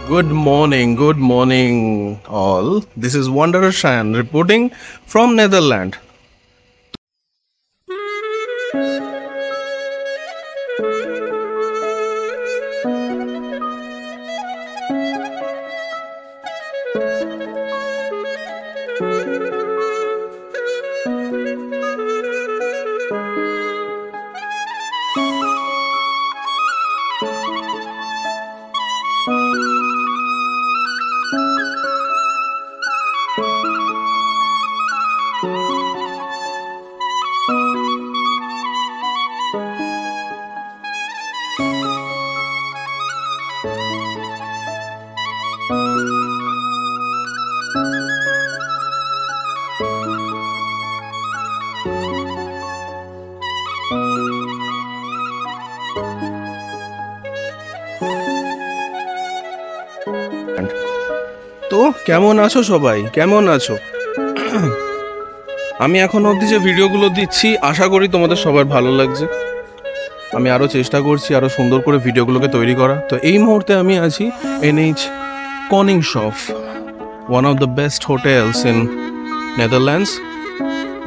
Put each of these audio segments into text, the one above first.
Good morning, all. This is Wanderer Shan reporting from Netherlands. তো কেমন আছো সবাই? কেমন আছো? আমি এখন অবধি যে ভিডিওগুলো দিচ্ছি আশা করি তোমাদের সবার ভালো লাগছে। আমি আরও চেষ্টা করছি আরও সুন্দর করে ভিডিওগুলোকে তৈরি করা। তো এই মুহূর্তে আমি আছি NH Koningshof, one of the best hotels in Netherlands.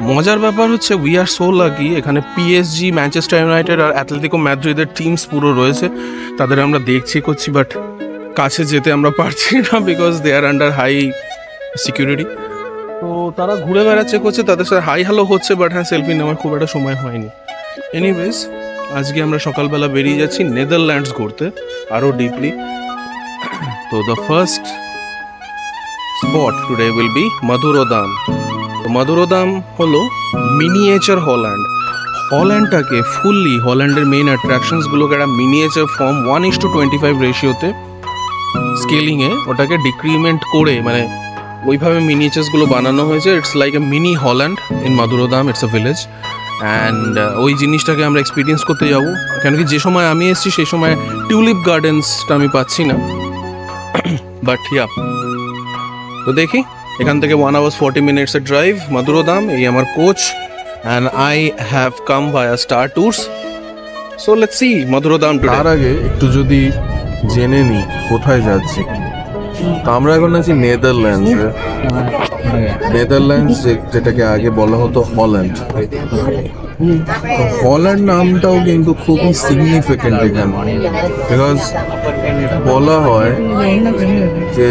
মজার ব্যাপার হচ্ছে উই আর সো লাকি, এখানে PSG, ম্যানচেস্টার ইউনাইটেড আর অ্যাথলেটিকো ম্যাদ্রিদের টিমস পুরো রয়েছে। তাদের আমরা দেখছি করছি, বাট কাছে যেতে আমরা পারছি না because they are under high security. তো তারা ঘুরে বেড়াচ্ছে করছে, তাদের সাথে হাই হ্যালো হচ্ছে, বাট হ্যাঁ সেলফি নেওয়ার খুব একটা সময় হয়নি। এনিওয়েজ, আজকে আমরা সকালবেলা বেরিয়ে যাচ্ছি নেদারল্যান্ডস ঘুরতে আরও ডিপলি। তো the first spot today will be Madurodam. তো মাদুরোদাম হলো মিনিয়েচার হল্যান্ড। হল্যান্ডটাকে ফুললি, হল্যান্ডের মেইন অ্যাট্রাকশনসগুলোকে একটা মিনিয়েচার ফর্ম 1:25 রেশিওতে স্কেলিংয়ে ওটাকে ডিক্রিমেন্ট করে, মানে ওইভাবে মিনিয়েচার্সগুলো বানানো হয়েছে। It's like a mini Holland in Madurodam, it's a village. And ওই জিনিসটাকে আমরা এক্সপিরিয়েন্স করতে যাবো। কেন কি যে সময় আমি এসেছি সেই সময় টিউলিপ গার্ডেন্সটা আমি পাচ্ছি না, বাট ইয়া। তো দেখি, এখান থেকে 1 hour 40 minutes এর ড্রাইভ মাদুরোদাম। এই আমার coach, and I have come via Star Tours. So let's see Madurodam today. তার আগে একটু যদি জেনে নিই কোথায় যাচ্ছি। তো আমরা এখন আছি নেদারল্যান্ডসে। নেদারল্যান্ডস যেটাকে আগে বলা হতো হল্যান্ড। হল্যান্ড নামটাও কিন্তু খুবই সিগনিফিকেন্ট এখানে, বিকজ বলা হয় যে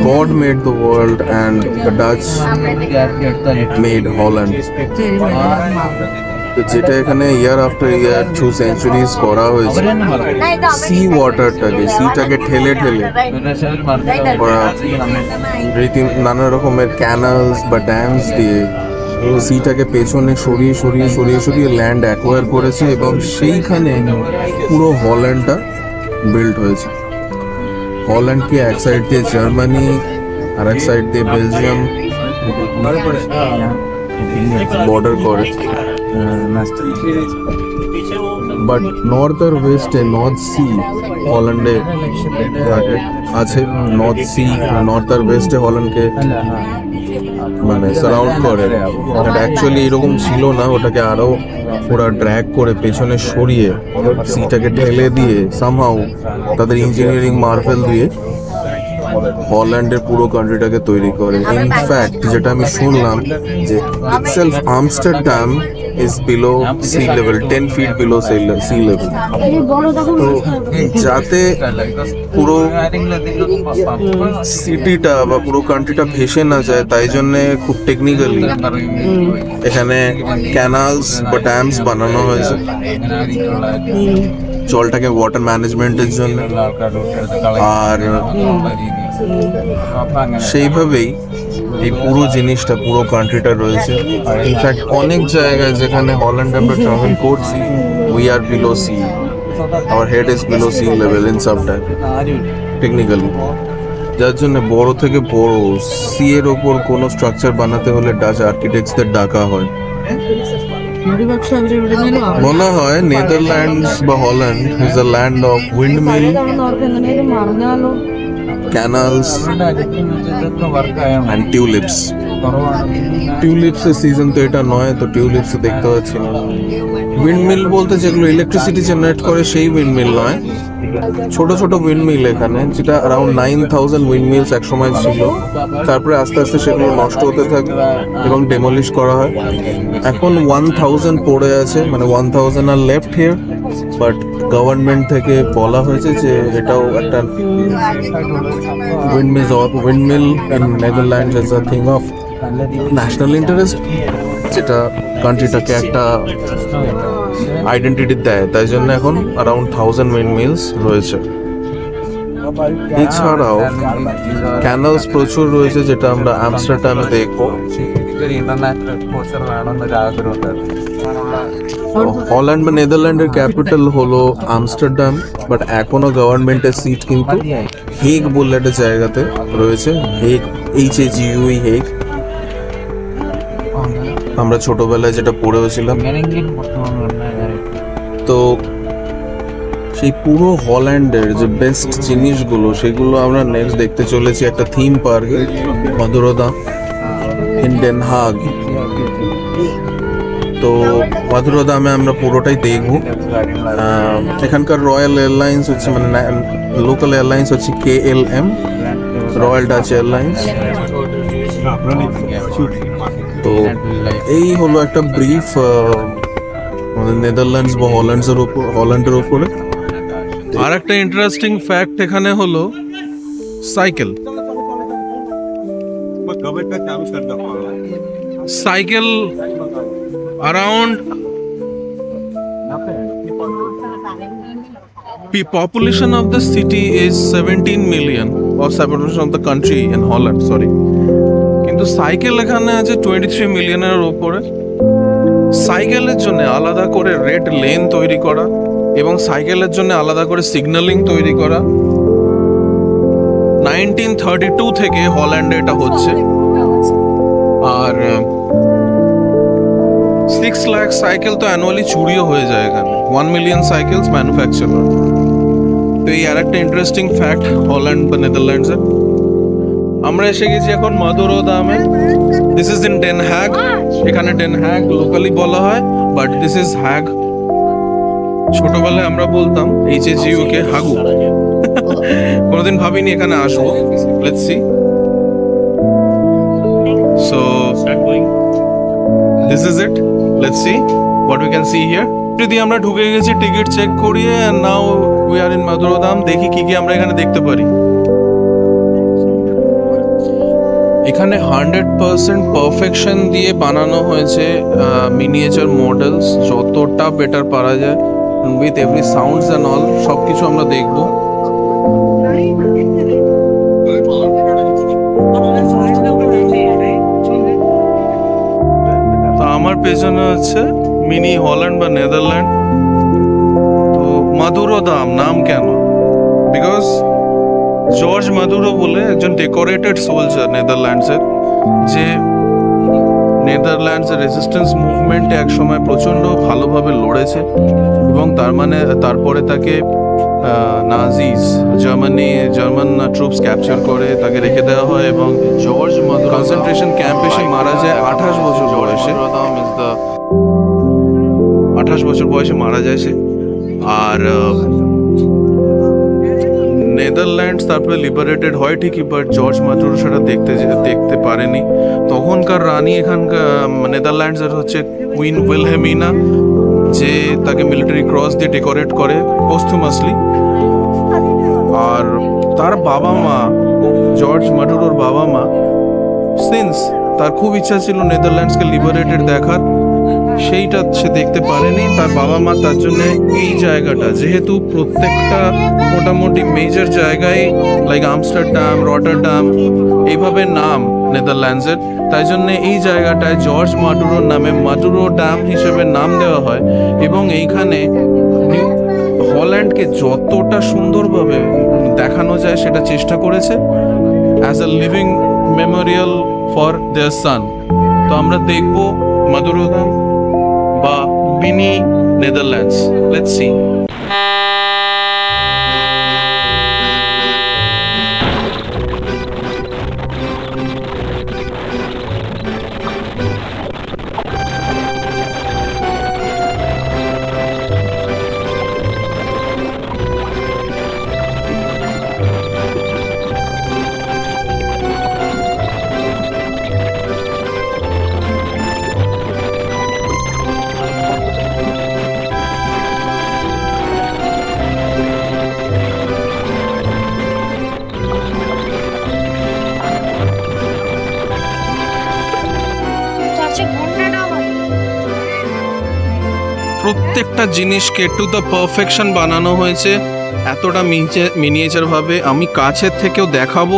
God made the world and the Dutch made Holland. যেটা এখানে ইয়ার আফটার ইয়ার 2 centuries করা হয়েছে। সি ওয়াটারটাকে, সিটাকে ঠেলে ঠেলে নানা রকমের ক্যানালস বা ড্যামস দিয়ে সিটাকে পেছনে সরিয়ে সরিয়ে সরিয়ে সরিয়ে ল্যান্ড অ্যাকোয়ার করেছে, এবং সেইখানে পুরো হল্যান্ডটা বিল্ড হয়েছে। হল্যান্ডকে এক সাইড দিয়ে জার্মানি আর এক সাইড দিয়ে বেলজিয়াম বর্ডার করে। বাট নর্থ আর ওয়েস্টে নর্থ সি হল্যান্ডে আছে। নর্থ সি নর্থ আর ওয়েস্টে হল্যান্ডকে মানে সারাউন্ড করে। অ্যাকচুয়ালি এরকম ছিল না, ওটাকে আরো ওরা ড্র্যাগ করে পেছনে সরিয়ে সিটাকে ঠেলে দিয়ে সামহাউ তাদের ইঞ্জিনিয়ারিং মার্ভেল দিয়ে হল্যান্ডের পুরো কান্ট্রিটাকে তৈরি করে। ইনফ্যাক্ট যেটা আমি শুনলাম যে itself Amsterdam is below sea level, 10 feet below sea level. তো যাতে পুরো সিটিটা বা পুরো কান্ট্রিটা ভেসে না যায়, তাই জন্যে খুব টেকনিক্যালি এখানে ক্যানালস বা ড্যামস বানানো হয়েছে জলটাকে ওয়াটার ম্যানেজমেন্টের জন্য। আর সেইভাবেই এই পুরো জিনিসটা, পুরো কান্ট্রিটা রয়েছে। ইনফ্যাক্ট অনেক জায়গায় যেখানে হল্যান্ড আমরা ট্রাভেল করছি, we are below sea, our head is below sea level in some time technically. যার জন্য বড় থেকে বড় সি এর ওপর কোনো স্ট্রাকচার বানাতে হলে ডাচ আর্কিটেক্টসদের ডাকা হয়। বলা হয় নেদারল্যান্ডস বা Holland is the land of windmill, canals and tulips. টিউলিপসের সিজন তো এটা নয়, তো টিউলিপস দেখতে পাচ্ছি না। উইন্ডমিল বলতে যেগুলো ইলেকট্রিসিটি জেনারেট করে সেই উইন্ডমিল নয়, ছোট ছোট উইন্ডমিল এখানে, যেটা অ্যারাউন্ড 9000 উইন্ডমিলস একসময় ছিল। তারপরে আস্তে আস্তে সেগুলো নষ্ট হতে থাকে এবং ডেমলিশ করা হয়। এখন 1000 পড়ে আছে, মানে 1000 আর লেফট হিয়ার। বাট গভর্নমেন্ট থেকে বলা হয়েছে যে এটাও একটা windmill in Netherlands is a thing of national interest, যেটা কান্ট্রিটাকে একটা আইডেন্টিটি দেয়। তাই জন্য এখন অ্যারাউন্ড 1000 উইন্ডমিলস রয়েছে। এছাড়াও ক্যানালস প্রচুর রয়েছে, যেটা আমরা আমস্টারডামে দেখবো। হল্যান্ড বা নেদারল্যান্ডের ক্যাপিটাল হলো আমস্টারডাম, বাট এখনো গভর্নমেন্টের সিট কিন্তু হেগ বলে একটা জায়গাতে রয়েছে। Hague, HAGUE, Hague. আমরা ছোটবেলায় যেটা পড়েওছিলাম। তো সেই পুরো হল্যান্ডের যে বেস্ট জিনিসগুলো, সেগুলো আমরা নেক্সট দেখতে চলেছি একটা থিম পার্কে, মাদুরোদাম ইন ডেন হাগ। তো মাদুরোদামে আমরা পুরোটাই দেখবো। এখানকার রয়্যাল এয়ারলাইন্স হচ্ছে, মানে লোকাল এয়ারলাইন্স হচ্ছে KLM, রয়্যাল ডাচ এয়ারলাইন্স। তো এই হলো একটা ব্রিফ নেদারল্যান্ডস বা হল্যান্ডের উপরে। আর একটা ইন্টারেস্টিং ফ্যাক্ট এখানে হলো cycle. Cycle around the population of the city is 17 million, or population of the country in Holland, sorry. কিন্তু সাইকেল এখানে আছে 23 মিলিয়নের উপরে। সাইকেলের জন্য আলাদা করে রেড লেন তৈরি করা এবং সাইকেলের জন্য আলাদা করে সিগন্যালিং তৈরি করা 1932 থেকে হল্যান্ডে এটা হচ্ছে। আর 6 লাখ সাইকেল তো অ্যানুয়ালি চুরিও হয়ে যায় এখানে। 1 মিলিয়ন সাইকেলস ম্যানুফ্যাকচার হয়। তো এই আর একটা ইন্টারেস্টিং ফ্যাক্ট হল্যান্ড বা নেদারল্যান্ডসের। আমরা এসে গেছি এখন মাদুরোদামে। This is in Den Haag. এখানে ডেন হ্যাগ লোকালি বলা হয়, বাট দিস ইজ হ্যাগ। ছোটবেলায় আমরা বলতাম HAGUE কে হাগু। কোনোদিন ভাবিনি এখানে আসবো। Let's see. So this is it. Let's see what we can see here. যদি আমরা ঢুকে গেছি টিকিট চেক করিয়ে, and now we are in মাদুরোদাম। দেখি কি কি আমরা এখানে দেখতে পারি। এখানে 100% পারফেকশন দিয়ে বানানো হয়েছে মিনিয়েচার মডেলস, যতটা বেটার পারা যায়, with every sounds and all. সব কিছু আমরা দেখবো। আমার পেছনে হচ্ছে মিনি হল্যান্ড বা নেদারল্যান্ড। তো মাদুরোদাম নাম কেন? বিকজ জর্জ মাদুরো বলে একজন ডেকোরেটেড সোলজার নেদারল্যান্ডসের, যে নেদারল্যান্ডসের রেজিস্ট্যান্স মুভমেন্টে একসময় প্রচণ্ড ভালোভাবে লড়েছে এবং তারপরে তাকে জার্মান ট্রুপস ক্যাপচার করে তাকে রেখে দেওয়া হয় এবং জর্জ মাদুরো কনসেন্ট্রেশন ক্যাম্পে এসে মারা যায় 28 বছর বয়সে। 28 বছর বয়সে মারা যায় সে। আর নেদারল্যান্ডস তারপরে লিবারেটেড হয় ঠিকই, বাট জর্জ মাদুরো সেটা দেখতে পারেনি। তখনকার রানী এখানকার নেদারল্যান্ডসের হচ্ছে কুইন উইলহেমিনা, যে তাকে মিলিটারি ক্রস দিয়ে ডেকোরেট করে পোস্টহুমাসলি। আর তার বাবা মা, জর্জ মাদুরোর বাবা মা, সিন্স তার খুব ইচ্ছা ছিল নেদারল্যান্ডসকে লিবারেটেড দেখার, সেইটা সে দেখতে পারেনি। তার বাবা মা তার জন্য এই জায়গাটা, যেহেতু প্রত্যেকটা মোটামুটি মেজর জায়গায় লাইক আমস্টারডাম, রটারডাম এইভাবে নাম নেদারল্যান্ডসের, তাই জন্য এই জায়গাটায় জর্জ মাদুরোর নামে মাদুরো ড্যাম হিসেবে নাম দেওয়া হয়। এবং এইখানে হল্যান্ডকে যতটা সুন্দরভাবে দেখানো যায় সেটা চেষ্টা করেছে as a living memorial for their son. তো আমরা দেখব মাদুরোদাম বা মিনি নেদারল্যান্ডস। Let's see. প্রত্যেকটা জিনিসকে টু দ্য পারফেকশন বানানো হয়েছে, এতটা মিনিয়েচার ভাবে। আমি কাছের থেকেও দেখাবো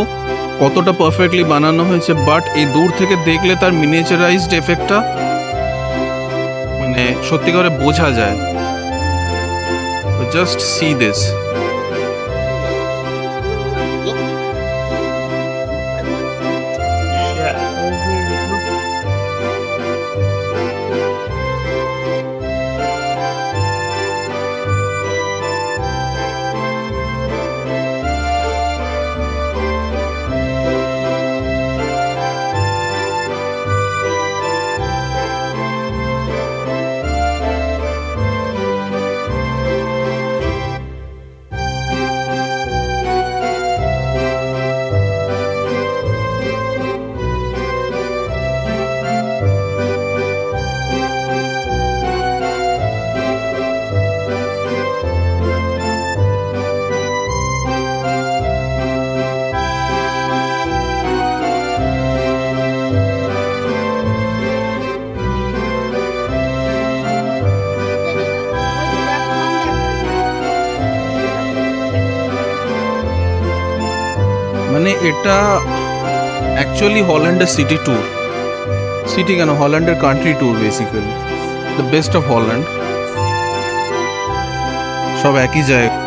কতটা পারফেক্টলি বানানো হয়েছে, বাট এই দূর থেকে দেখলে তার মিনিয়েচারাইজড এফেক্টটা মানে সত্যিকারে বোঝা যায়। Just see this. মানে এটা অ্যাকচুয়ালি হল্যান্ডের সিটি ট্যুর, সিটি কেন হল্যান্ডের country tour, basically the best of Holland, সব একই জায়গা।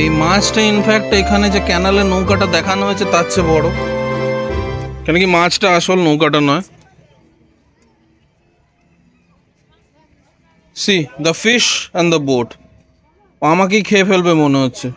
এই মাছটা ইনফ্যাক্ট এখানে যে ক্যানালে নৌকাটা দেখানো হয়েছে তার চেয়ে বড়, কেন কি মাছটা আসল, নৌকাটা নয়। C the fish and the boat, আমাকেই খেয়ে ফেলবে মনে হচ্ছে।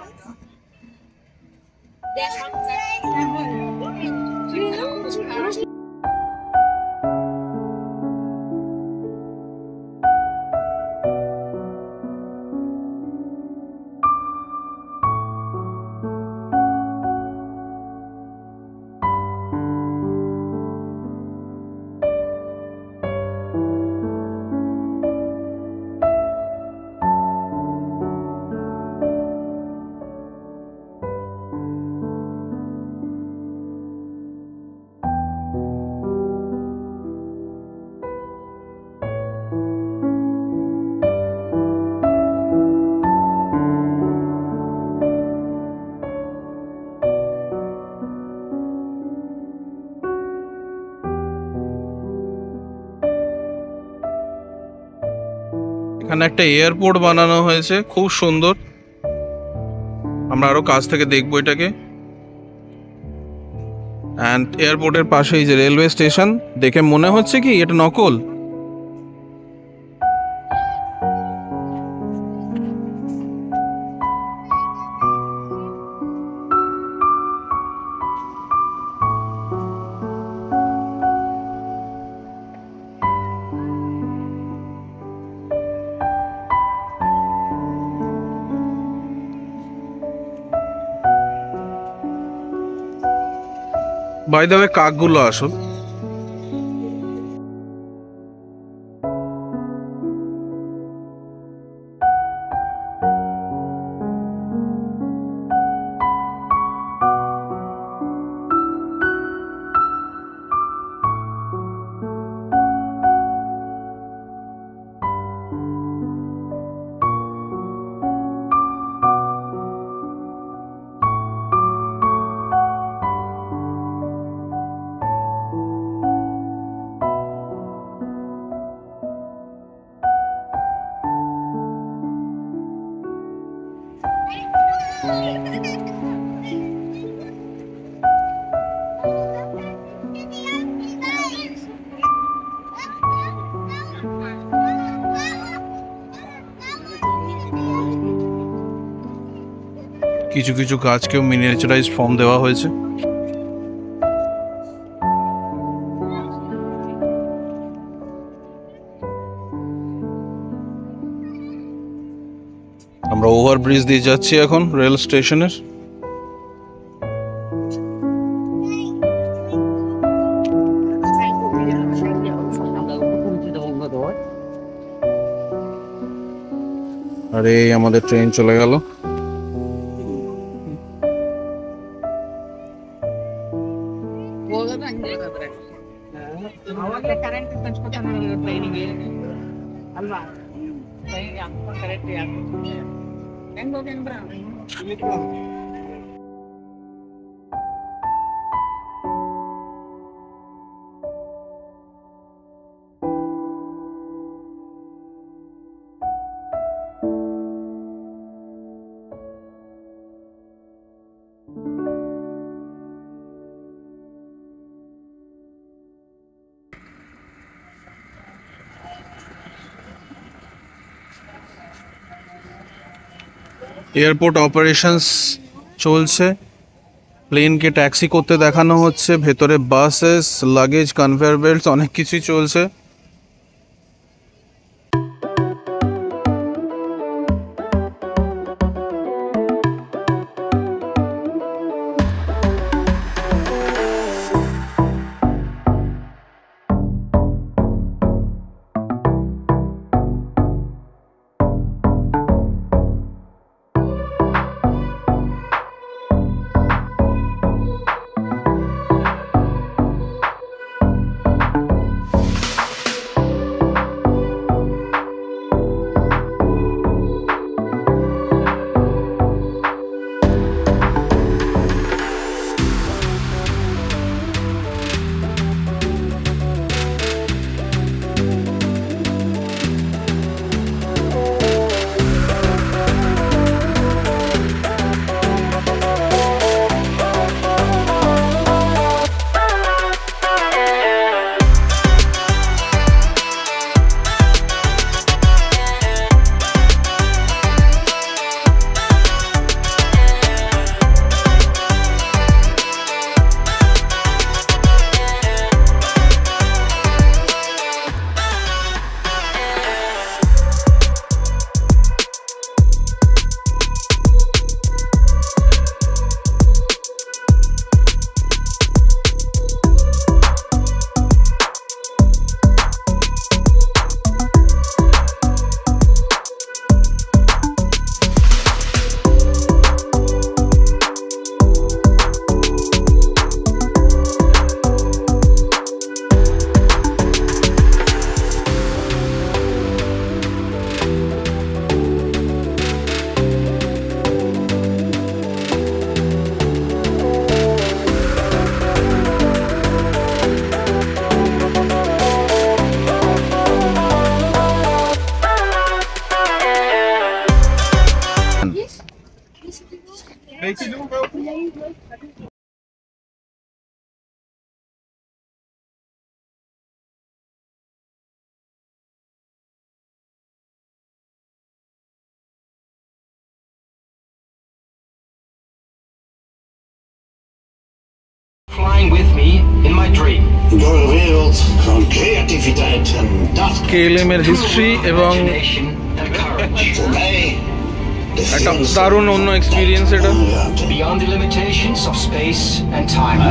এখানে একটা এয়ারপোর্ট বানানো হয়েছে, খুব সুন্দর। আমরা আরো কাছ থেকে দেখবো এটাকে। অ্যান্ড এয়ারপোর্টের পাশেই যে রেলওয়ে স্টেশন, দেখে মনে হচ্ছে কি এটা নকল। বাই দ্য ওয়ে, কাকগুলো আসল। কিছু কিছু গাছকেও মিনিয়েচারাইজ ফর্ম দেওয়া হয়েছে। আমরা ওভারব্রিজ দিয়ে যাচ্ছি এখন রেল স্টেশনের। আরে আমাদের ট্রেন চলে গেল। এয়ারপোর্ট অপারেশনস চলছে, প্লেনকে ট্যাক্সি করতে দেখানো হচ্ছে, ভেতরে বাসেস, লাগেজ, কনভেয়ার বেল্টস অনেক কিছুই চলছে। Flying with me in my dream. Door wereld van creativiteit en dat. KLM এর হিস্ট্রি এবং Voor mij de একটা দারুণ অন্য এক্সপিরিয়েন্স এটা। beyond the limitations of space and time.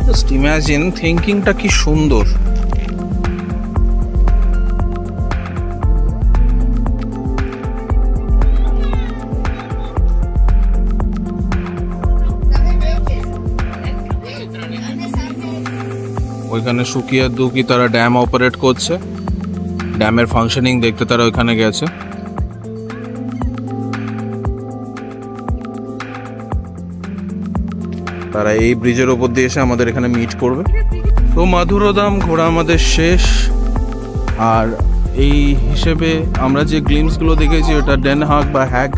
Just imagine থিঙ্কিংটা কি সুন্দর। ওইখানে শুকিয়ে দুকি তারা ড্যাম অপারেট করছে, ড্যামের ফাংশনিং দেখতে তারা ওইখানে গেছে। তারা এই ব্রিজের ওপর দিয়ে এসে আমাদের এখানে মিট করবে। তো মাধুরধাম ঘোরা আমাদের শেষ। আর এই হিসেবে আমরা যে গ্লিমসগুলো দেখেছি ওটা ডেন হাগ বা হেগ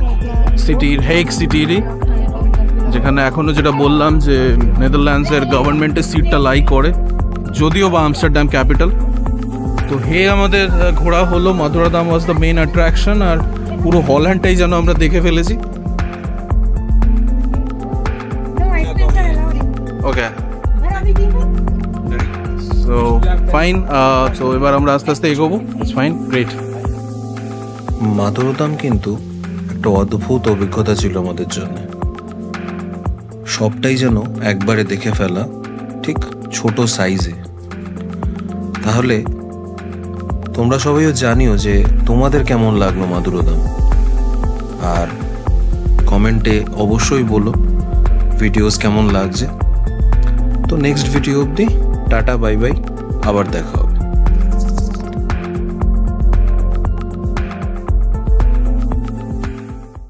সিটিরই, যেখানে এখনও যেটা বললাম যে নেদারল্যান্ডসের গভর্নমেন্টের সিটটা লাই করে, যদিও বা আমস্টারডাম ক্যাপিটাল। তো আমাদের ঘোরা হলো। মাধুরধাম ওয়াজ দ্য মেইন অ্যাট্রাকশন, আর পুরো হল্যান্ডটাই যেন আমরা দেখে ফেলেছি। ওকে, সো ফাইন। সো এবার আমরা আস্তে আস্তে এগোবো। It's fine, great. মাধুরধাম কিন্তু একটা অদ্ভুত অভিজ্ঞতা ছিল আমাদের জন্য। সবটাই যেন একবারে দেখে ফেলা, ঠিক ছোট সাইজে। তাহলে তোমরা সবাইও জানিও যে তোমাদের কেমন লাগলো মাধুরধাম, আর কমেন্টে অবশ্যই বলো ভিডিওস কেমন লাগছে। তো নেক্সট ভিডিও অবধি টাটা, বাই বাই, আবার দেখা হবে।